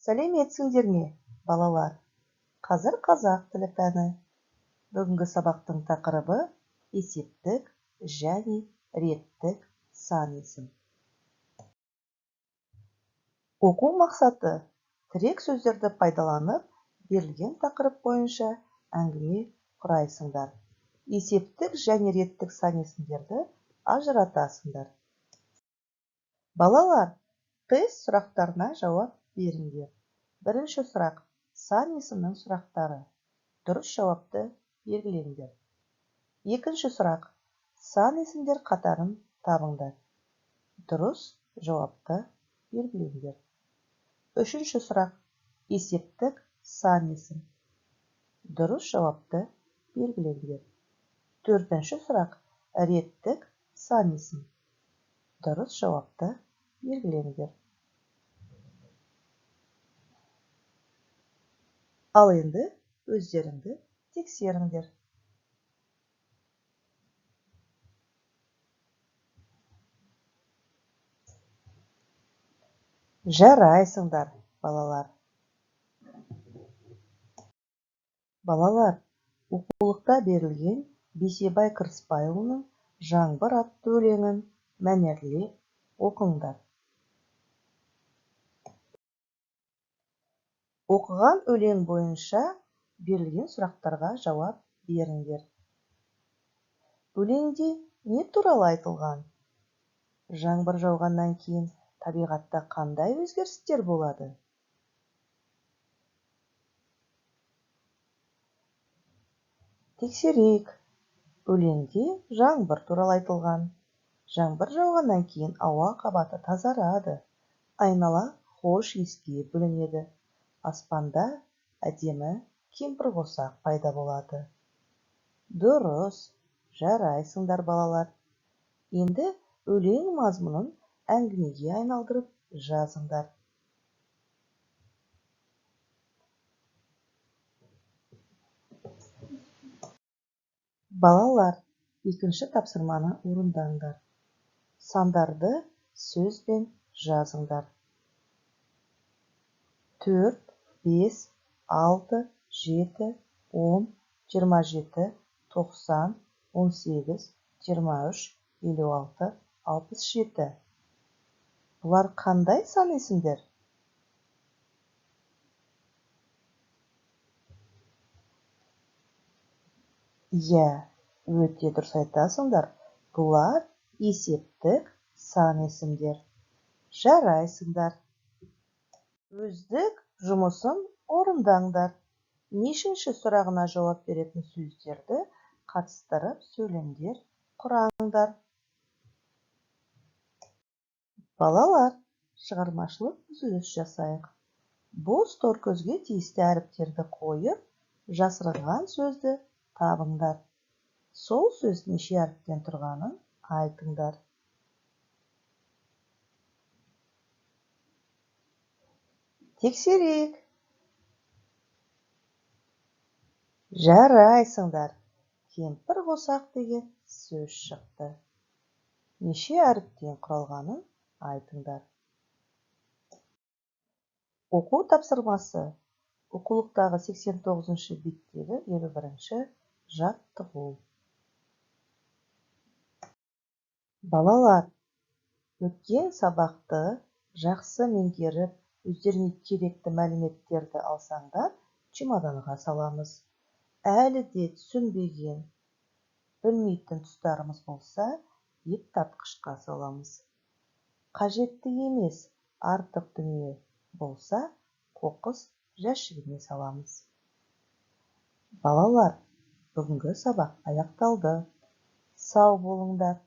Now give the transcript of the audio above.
Сәлеметсіңдер ме, балалар? Қазір қазақ тілі пәні. Бүгінгі сабақтың тақырыбы есептік және реттік сан есім. Оқу мақсаты тірек сөздерді пайдаланып, берілген тақырып бойынша әңгіме құрайсыңдар. Есептік және реттік сан есімдерді ажыратасыңдар. Балалар, тест сұрақтарына жауап беріңдер. Бірінші сұрақ сан есімнің сұрақтары. Дұрыс жауапты белгілеңдер. Екінші сұрақ сан есімдер қатарын табыңдар. Дұрыс жауапты белгілеңдер. Үшінші сұрақ есептік сан есім. Дұрыс жауапты белгілеңдер. Төртінші сұрақ реттік сан есім. Дұрыс жауапты белгілеңдер. Ал енді өздеріңді тексеріңдер. Жарайсыңдар, балалар. Балалар, оқулықта берілген Бейсебай Кіріспайұлының «Жаңбыр» атты өлеңін мәнерлеп оқыңдар. Оқыған өлең бойынша берілген сұрақтарға жауап беріңдер. Өлеңде не туралы айтылған? Жаңбыр жауғаннан кейін табиғатта қандай өзгерістер болады? Тексерейік. Өлеңде жаңбыр туралы айтылған. Жаңбыр жауғаннан кейін ауа қабаты тазарады. Айнала хош иіске бөленеді. Аспанда әдемі кемпірқосақ пайда болады. Дұрыс, жарайсыңдар, балалар. Енді өлең мазмұнын әңгімеге айналдырып жазыңдар. Балалар, екінші тапсырманы орындаңдар. Сандарды сөзбен жазыңдар. 4, 5, 6, 7, 10, 27, 90, 18, 23, 56, 67. Бұлар қандай сан есімдер? Өте дұрыс айтасыңдар. Бұлар есептік сан есімдер. Жарайсыңдар. Өздік жұмысын орындаңдар. Нешінші сұрағына жауап беретін сөздерді қатыстырып сөйлемдер құраңдар. Балалар, шығармашылық үзіліс жасайық. Бос торкөзге тиісті әріптерді қойып, жасырынған сөзді табыңдар. Сол сөз неше әріптен тұрғанын айтыңдар. Тексерейік. Жарайсыңдар. Кемпірқосақ деген сөз шықты. Неше әріптен құралғанын айтыңдар. Оқу тапсырмасы. Оқулықтағы 89-шы беттегі 51-ші жаттығу. Балалар, өткен сабақты жақсы меңгеріп, өздеріне керекті мәліметтерді алсаңдар, чемоданға саламыз. Әлі де түсінбеген, білмейтін тұстарымыз болса, еттартқышқа саламыз. Қажетті емес, артық дүние болса, қоқыс жәшігіне саламыз. Балалар, бүгінгі сабақ аяқталды. Сау болыңдар.